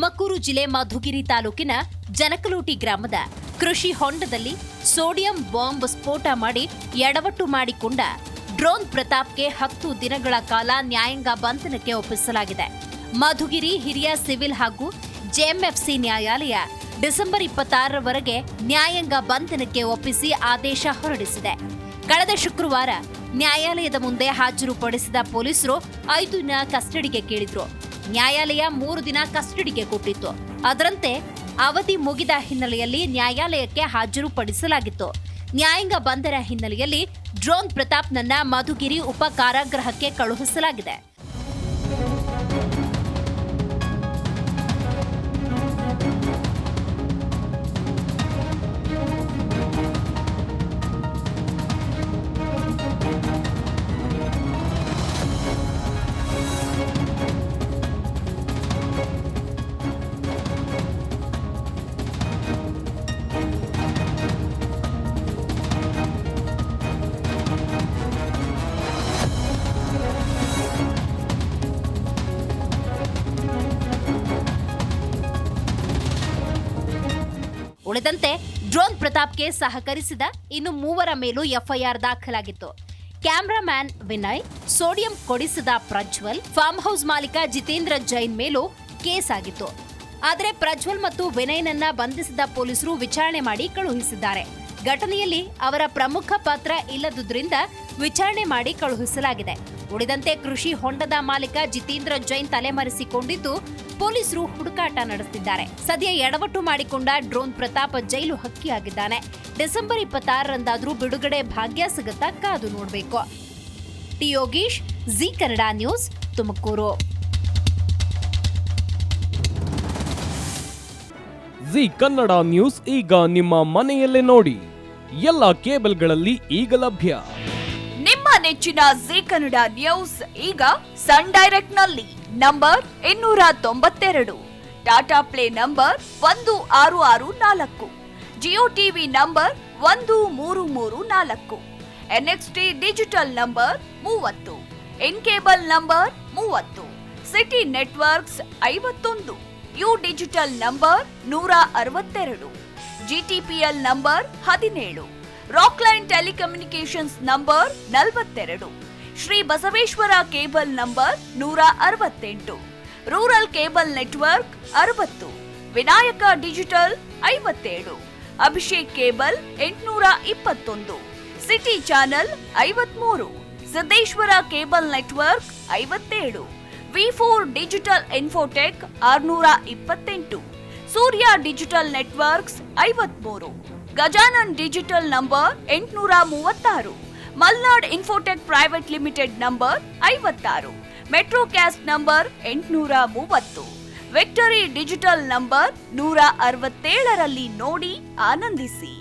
ತುಮಕೂರು ಜಿಲ್ಲೆ ಮಧುಗಿರಿ ತಾಲೂಕಿನ ಜನಕಲೂಟಿ ಗ್ರಾಮದ ಕೃಷಿ ಹೊಂಡದಲ್ಲಿ ಸೋಡಿಯಂ ಬಾಂಬ್ ಸ್ಫೋಟ ಮಾಡಿ ಎಡವಟ್ಟು ಮಾಡಿಕೊಂಡ ಡ್ರೋನ್ ಪ್ರತಾಪ್ಗೆ 10 ದಿನಗಳ ಕಾಲ ನ್ಯಾಯಾಂಗ ಬಂಧನಕ್ಕೆ ಒಪ್ಪಿಸಲಾಗಿದೆ. ಮಧುಗಿರಿ ಹಿರಿಯ ಸಿವಿಲ್ ಹಾಗೂ ಜೆಎಂಎಫ್ಸಿ ನ್ಯಾಯಾಲಯ ಡಿಸೆಂಬರ್ 26ರವರೆಗೆ ನ್ಯಾಯಾಂಗ ಬಂಧನಕ್ಕೆ ಒಪ್ಪಿಸಿ ಆದೇಶ ಹೊರಡಿಸಿದೆ. ಕಳೆದ ಶುಕ್ರವಾರ ನ್ಯಾಯಾಲಯದ ಮುಂದೆ ಹಾಜರುಪಡಿಸಿದ ಪೊಲೀಸರು 5 ದಿನ ಕಸ್ಟಡಿಗೆ ಕೇಳಿದ್ರು. ನ್ಯಾಯಾಲಯ 3 ದಿನ ಕಸ್ಟಡಿಗೆ ಕೊಟ್ಟಿತ್ತು. ಅದರಂತೆ ಅವಧಿ ಮುಗಿದ ಹಿನ್ನೆಲೆಯಲ್ಲಿ ನ್ಯಾಯಾಲಯಕ್ಕೆ ಹಾಜರುಪಡಿಸಲಾಗಿತ್ತು. ನ್ಯಾಯಾಂಗ ಬಂಧನ ಹಿನ್ನೆಲೆಯಲ್ಲಿ ಡ್ರೋನ್ ಪ್ರತಾಪ್ನನ್ನ ಮಧುಗಿರಿ ಉಪ ಕಾರಾಗೃಹಕ್ಕೆ ಕಳುಹಿಸಲಾಗಿದೆ. ಉಳಿದಂತೆ ಡ್ರೋನ್ ಪ್ರತಾಪ್ಗೆ ಸಹಕರಿಸಿದ ಇನ್ನು 3 ಮೇಲೂ ಎಫ್ಐಆರ್ ದಾಖಲಾಗಿತ್ತು. ಕ್ಯಾಮರಾಮ್ಯಾನ್ ವಿನಯ್, ಸೋಡಿಯಂ ಕೊಡಿಸಿದ ಪ್ರಜ್ವಲ್, ಫಾರ್ಮ್ ಹೌಸ್ ಮಾಲೀಕ ಜಿತೇಂದ್ರ ಜೈನ್ ಮೇಲೂ ಕೇಸ್ ಆಗಿತ್ತು. ಆದರೆ ಪ್ರಜ್ವಲ್ ಮತ್ತು ವಿನಯ್ನನ್ನ ಬಂಧಿಸಿದ ಪೊಲೀಸರು ವಿಚಾರಣೆ ಮಾಡಿ ಕಳುಹಿಸಿದ್ದಾರೆ. ಘಟನೆಯಲ್ಲಿ ಅವರ ಪ್ರಮುಖ ಪಾತ್ರ ಇಲ್ಲದುದರಿಂದ ವಿಚಾರಣೆ ಮಾಡಿ ಕಳುಹಿಸಲಾಗಿದೆ. ಉಳಿದಂತೆ ಕೃಷಿ ಹೊಂಡದ ಮಾಲೀಕ ಜಿತೇಂದ್ರ ಜೈನ್ ತಲೆಮರೆಸಿಕೊಂಡಿದ್ದು ಪೊಲೀಸರು ಹುಡುಕಾಟ ನಡೆಸುತ್ತಿದ್ದಾರೆ. ಸದ್ಯ ಎಡವಟ್ಟು ಮಾಡಿಕೊಂಡ ಡ್ರೋನ್ ಪ್ರತಾಪ್ ಜೈಲು ಹಕ್ಕಿಯಾಗಿದ್ದಾನೆ. ಡಿಸೆಂಬರ್ 26ರಂದಾದ್ರೂ ಬಿಡುಗಡೆ ಭಾಗ್ಯ ಸಿಗುತ್ತಾ ಕಾದು ನೋಡಬೇಕು. T Yogish, G Kannada news, Tumakuru. G Kannada news ಈಗ ನಿಮ್ಮ ಮನೆಯಲ್ಲೇ ನೋಡಿ. ಎಲ್ಲ ಕೇಬಲ್ಗಳಲ್ಲಿ ಈಗ ಲಭ್ಯ. ನಿಮ್ಮ ನೆಚ್ಚಿನ ಜಿ ಕನ್ನಡ ನ್ಯೂಸ್ ಈಗ ಸನ್ ಡೈರೆಕ್ಟ್ ನಲ್ಲಿ number 292, Tata Play number 1664, Jio TV number 1334, NXT digital number 30, In Cable number 30, SITI Networks 51, U Digital number 162, GTPL number 17, Rockline Telecommunications number 42, Shri Basaveshwara cable number 168, rural cable network 60, Vinayaka digital 57, Abhishek cable 821, City Channel 53, Siddeshwara cable network 57, V4 digital infotech 628, Surya digital networks 53, Gajanan digital number 836, Malnad infotech private limited number 56, Metrocast number 830, victory digital number 167ರಲ್ಲಿ ನೋಡಿ ಆನಂದಿಸಿ.